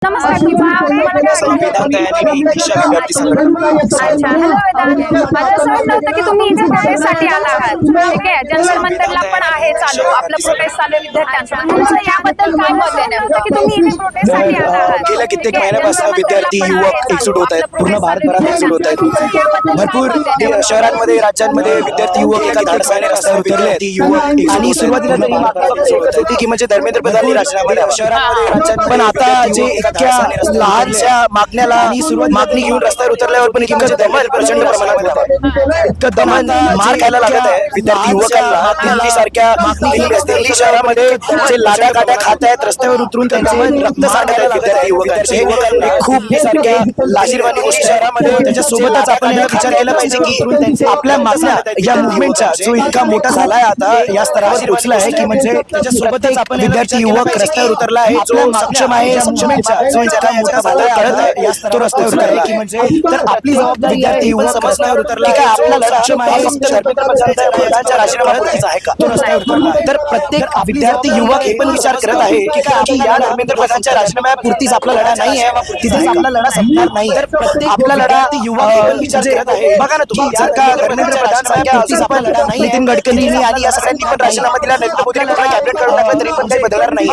नमस्कार वेदांत आणि मी दिशा विद्यार्थी संघटना. अच्छा, हॅलो वेदांत. मला असं वाटलं होतं की तुम्ही इथे प्रोटेस्टसाठी आला आहात. ठीक आहे, जंतर मंतरला पण आहे चालू, आपलं प्रोटेस्ट चालू आहे विद्यार्थ्यांचं. तुमचं याबद्दल काय मत आहे नेमकं की तुम्ही इथे प्रोटेस्टसाठी आला आहात? गेल्या कित्येक महिन्यापासून विद्यार्थी युवक एकजूट होत आहेत, पूर्ण भारतभरात एकजूट होत आहेत. भरपूर शहरांमध्ये राज्यांमध्ये विद्यार्थी युवक एका धाडसाने रस्त्यावर उतरले आहेत. आणि सुरुवातीला तरी होती की म्हणजे धर्मेंद्र प्रधाननी राजीनामा द्यावा शहरांमध्ये राज्यात, पण आता जे इतक्या लहानशा मागण्याला आणि सुरुवात मागणी घेऊन रस्त्यावर उतरल्यावर पण इतकं दमन प्रचंड प्रमाणात होत आहे. इतकं दमन मार खायला लागत आहे विद्यार्थी युवकांना. दिल्ली सारख्या दिल्ली शहरामध्ये जे लाटा काट्या खात आहेत रस्त्यावर उतरून त्यांचे रक्त सांडत आहेत विद्यार्थी युवकांचे. खूप सारख्या लाजीरवाणी गोष्टी शहरामध्ये. त्याच्यासोबतच आपण याचा विचार केला पाहिजे की आपल्या मागण्या या मुवमेंटचा जो इतका मोठा झालाय आता या स्तरावर पोहोचला आहे की म्हणजे त्याच्यासोबतच आपण विद्यार्थी युवक रस्त्यावर उतरला आहे जो सक्षम आहे. मुवमेंटचा जो इतका मोठा झालाय कळत आहे तो रस्त्यावर उतरला की म्हणजे तर आपली जबाबदारी विद्यार्थी युवक समजण्यावर उतरला की काय आपला सक्षम आहे फक्त धर्मेंद्र प्रधानच्या राजीनाम्यापुरतीच आहे का तो रस्त्यावर उतरला. तर प्रत्येक विद्यार्थी युवक हे पण विचार करत आहे की या धर्मेंद्र प्रधानच्या राजीनाम्यापुरतीच आपला लढा नाही आहे, तिथेच आपला लढा संपणार नाही. तर प्रत्येक आपला लढा युवक हे पण विचार करत आहे. बघा ना तुम्ही जर का धर्मेंद्र प्रधान सारख्या आपला लढा नाही, नितीन गडकरींनी आणि या सगळ्यांनी पण राजीनामा दिला, नरेंद्र मोदींनी कॅबिनेट काढून टाकलं तरी पण काही बदलणार नाही.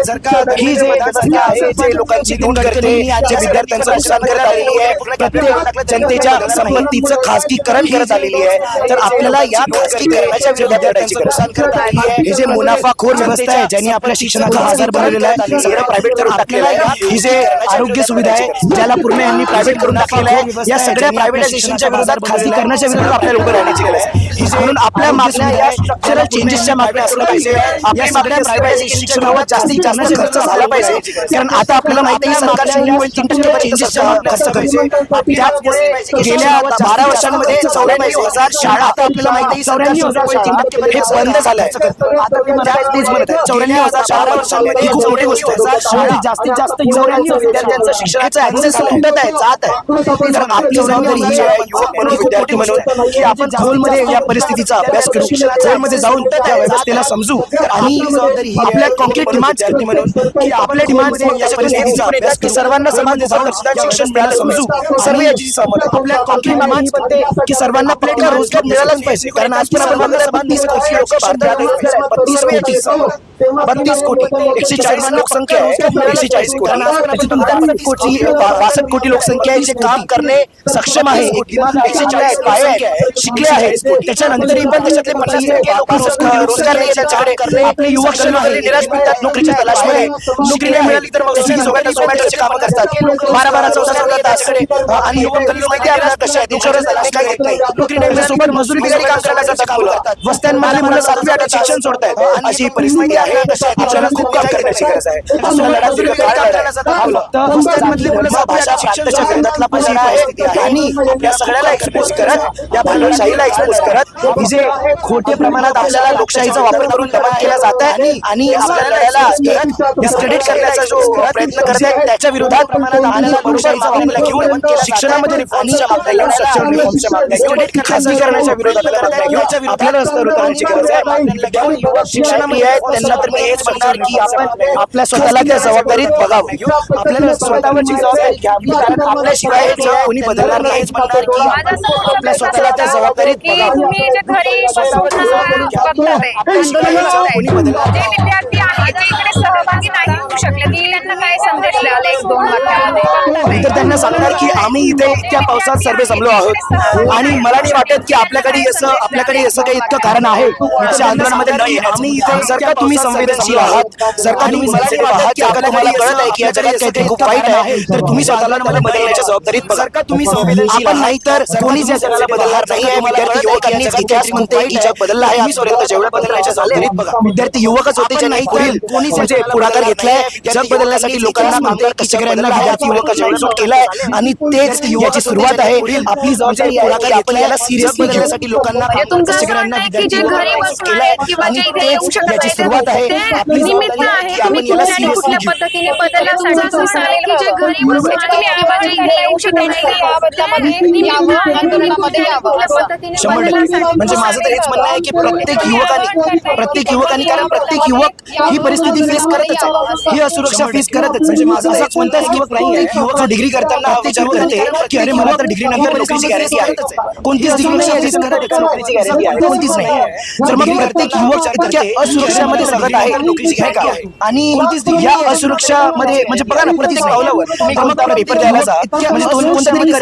जर का ही जे प्रधानसारख्या आहे जे लोकांची धूण करते, जे विद्यार्थ्यांचं नुकसान करत आलेली आहे, प्रत्येक जनतेच्या संपत्तीचं खासगीकरण करत आलेली आहे, तर आपल्याला या खासगीकरणाच्या विरोधात लढायची नुकसान करत आलेली आहे. हे जे मुनाफाखोर व्यवस्था आहे ज्यांनी आपल्या शिक्षणाचा बाजार बनवलेला आहे, सगळं प्रायव्हेट करून टाकलेलं आहे. ही जे आरोग्य सुविधा आहे ज्याला पूर्ण यांनी प्रायव्हेट करून टाकलेलं आहे, या सगळ्या प्रायव्हेटायझेशनच्या विरोधात खासगीकरणाच्या विरोधात आपल्याला उभं राहण्याची गरज आहे. म्हणून आपल्या मागण्या या स्ट्रक्चरल चेंजेसच्या मागण्या असल्या पाहिजे. आपल्या सगळ्या प्रायव्हेटायझेशन शिक्षणावर जास्तीत जास्त खर्च झाला पाहिजे, कारण आता आपल्याला माहिती आहे सरकार 0.3% चेंजेसच्या खर्च करायचे. गेल्या 12 वर्षांमध्ये 94,000 शाळा, आता आपल्याला माहिती आहे सरकार 0.3% हे बंद झालंय. आता ते म्हणत आहे 94,000 शाळा वर्षांमध्ये खूप मोठी गोष्ट आहे. जास्तीत जास्त विद्यार्थ्यांचं शिक्षणाचं ऍक्सेस तुटत आहे, जात आहे. तर आपली जबाबदारी ही आहे युवक म्हणून, विद्यार्थी म्हणून की आपण खोलमध्ये या परिस्थितीचा अभ्यास करू, खोलमध्ये जाऊन त्या व्यवस्थेला समजू आणि आपल्या कॉन्क्रीट डिमांड्स म्हणून की आपल्या डिमांड्स या परिस्थितीचा अभ्यास की सर्वांना समान शिक्षण मिळालं समजू. सर्व याची सहमत आपल्या कॉन्क्रीट डिमांड्स म्हणते की सर्वांना आपल्याला रोजगार मिळालाच पाहिजे, कारण आज पण आपण 32 कोटी लोक भारतात, 32 कोटी 140 लोकसंख्या आहे, 140 कोटी 62 कोटी लोकसंख्या आहे जे काम करणे सक्षम आहे, 140 पाय आहे, शिकले आहेत. त्याच्यानंतरही पण त्याच्यातले 50% लोक रोजगार नाही त्यांच्याकडे. आपले युवक क्षणामध्ये निराश मिळतात नोकरीच्या तलाशमध्ये. नोकरी नाही मिळाली तर मग झोमॅटोचे कामं करतात 12-14 तासकडे. आणि युवक कधी माहिती आहे आपल्याला कशा आहेत, इन्शुरन्स काय घेत नाही, नोकरी नाही सोबत मजुरी बिगारी काम करण्याचं काम करतात. वस्त्यांमध्ये मुलं 7वी 8वी शिक्षण सोडतायत. अशी परिस्थिती आहे. आपल्याला खूप काम करण्याची गरज आहे. आणि या सगळ्याला एक्सपोज करत, या भांडणशाहीला एक्सपोज करत, ही जे खोटे प्रमाणात आपल्याला लोकशाहीचा वापर करून दमन केला जात आहे आणि आपल्या लढ्याला डिस्क्रेडिट करण्याचा जो प्रयत्न करत आहे त्याच्या विरोधात लोकशाहीचा वापर घेऊन शिक्षणामध्ये रिफॉर्मच्या मागण्या, खासगीकरणाच्या विरोधात आपल्याला रस्त्यावर उतरण्याची गरज आहे. शिक्षणामध्ये आहेत त्यांना तर मी हेच म्हणणार की आपण आपल्या स्वतःला त्या जबाबदारीत बघावं, आपल्याला स्वतःवरची जबाबदारी घ्यावी, कारण आपल्याशिवाय कोणी बदलणार नाही. हेच म्हणणार की आपल्या स्वतःला त्या जबाबदारीत बघावं. कोणी बदलणार जे विद्यार्थी आहेत जे इकडे सहभागी नाही होऊ शकले, की त्यांना काय संदेश द्याल 1-2 वाक्यामध्ये? तर त्यांना सांगणार की आम्ही इथे इतक्या पावसात सर्व जमलो आहोत आणि मला नाही वाटत की आपल्याकडे असं काही इतकं कारण आहे अशा आंदोलनामध्ये नाही. आम्ही इथे जर का तुम्ही संवेदनशील आहात, जर का तुम्ही सेन्सिटिव्ह आहात, जर का तुम्हाला कळत आहे की या जगात काहीतरी खूप वाईट आहे, तर तुम्ही स्वतःला बदलण्याच्या जबाबदारीत बघा. का तुम्ही संवेदनशील आपण नाही तर कोणीच या जगाला बदलणार नाही आहे. विद्यार्थी युवकांनी इतिहास म्हणते की जग बदललं आहे आजपर्यंत, जेवढं बदलण्याच्या जबाबदारीत बघा. विद्यार्थी युवकच होते जे नाही कोणीच म्हणजे पुढाकार घेतलाय जग बदलण्यासाठी. लोकांना कामगार कष्टकऱ्यांना विद्यार्थी युवकांच्या एकजूट केलाय आणि तेच युवाची सुरुवात आहे. आपली जबाबदारी आहे की आपण याला सिरियसली घेण्यासाठी लोकांना कष्टकऱ्यांना विद्यार्थी युवकांना केलाय आणि तेच याची सुरुवात आहे. आपली जबाबदारी आहे की आपण याला सिरियसली घेऊ. पद्धतीने बदलण्यासाठी चालेल की जे घरी बसून तुम्ही आवाज येऊ शकत नाही या बदलामध्ये यावं, आंदोलनामध्ये यावं. 100% म्हणजे माझं तर हेच म्हणणं आहे की प्रत्येक युवकांनी कारण प्रत्येक युवक ही परिस्थिती फेस करतच आहे. ही असुरक्षा फेस करतच. म्हणजे माझा असा कोणताच युवक नाही आहे जो डिग्री करताना हा विचार करते की अरे मला तर डिग्री नंतर नोकरीची गॅरंटी आहे. कोणतीच डिग्री फेस करत नोकरीची गॅरंटी आहे कोणतीच नाही. तर मग प्रत्येक युवक इतक्या असुरक्षामध्ये जगत आहे नोकरीची आहे का. आणि या असुरक्षामध्ये म्हणजे बघा ना प्रत्येक पावलावर तुम्ही कोणता पेपर द्यायला जा म्हणजे कोणता तरी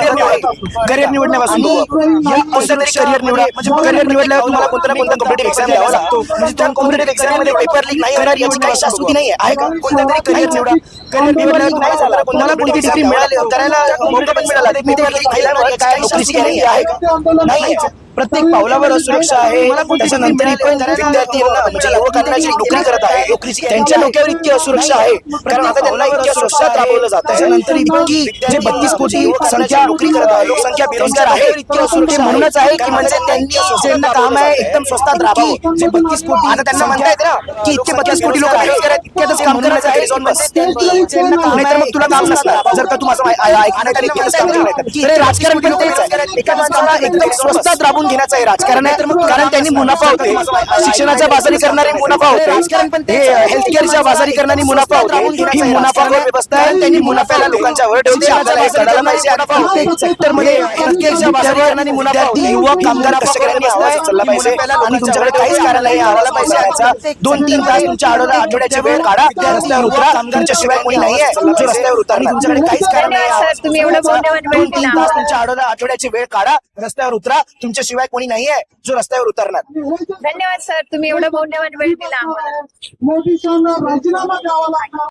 करिअर निवडण्यापासून या कोणत्या तरी करिअर निवडा म्हणजे करिअर निवडल्यावर तुम्हाला कोणता ना कोणता कॉम्पिटेटिव्ह एक्झाम द्यावा लागतो. म्हणजे त्या कॉम्पिटेटिव्ह एक्झाम मध्ये पेपर लीक नाही होणार याची काही शाश्वती नाही आहे का. कोणत्या तरी करिअर निवडा. करिअर निवडल्यावर नाही झालं कोणाला कोणती डिग्री मिळाली करायला मौका पण मिळाला ते पेपर लीक नाही होणार याची काही नोकरीची गॅरंटी आहे का नाही. प्रत्येक पावलावर असुरक्षा आहे. त्याच्यानंतरही पण विद्यार्थ्यांना म्हणजे युवकांना जी नोकरी करत आहे त्यांच्या डोक्यावर इतकी असुरक्षा आहे कारण आता त्यांना इतक्या स्वस्तात राबवलं जातं. त्याच्यानंतर इतकी जे 32 कोटी संख्या नोकरी करत आहे लोकसंख्या बेरोजगार आहे इतकी असुरक्षा म्हणूनच आहे की म्हणजे त्यांनी ज्यांना काम आहे एकदम स्वस्तात राबावं. जे 32 कोटी आता त्यांना म्हणता येते ना की इतके 32 कोटी लोक बेरोजगार आहेत इतक्यातच काम करायचं आहे नाहीतर मग तुला काम नसणार. जर का तू माझं ऐकण्यात इतक्यातच काम केलं तर राजकारण पण तेच आहे. एका माणसाला एकदम स्वस्तात राबून घेण्याचं आहे राजकारण आहे कारण त्यांनी मुनाफा होते. शिक्षणाच्या बाजारी करणारी मुनाफा होते. हेल्थ केअरच्या बाजारी करणारी मुनाफा होते. ही मुनाफावर व्यवस्था आहे. त्यांनी मुनाफ्याला लोकांच्या वर ठेवली. आपल्याला हे कळायला पाहिजे. प्रत्येक सेक्टरमध्ये हेल्थ केअरच्या बाजारी करणारी मुनाफा होती. युवक कामगार कष्टकऱ्यांनी आवाज उचलला पाहिजे आणि तुमच्याकडे काहीच कारण नाही आवाला पाहिजे याचा 2-3 तास तुमच्या आठवड्याची वेळ काढा रस्त्यावर उतरा. तुमच्याशिवाय कोणी नाही आहे जो रस्त्यावर उतरा आणि तुमच्याकडे काहीच कारण नाही. तुम्ही एवढं बोलण्यावर वेळ 2-3 तास तुमच्या आठवड्याची वेळ काढा रस्त्यावर उतरा. तुमच्याशिवाय कोणी नाही आहे जो रस्त्यावर उतरणार. धन्यवाद सर तुम्ही एवढं बोलण्यावर वेळ दिला आम्हाला. मोदी राजीनामा द्यावा लागला.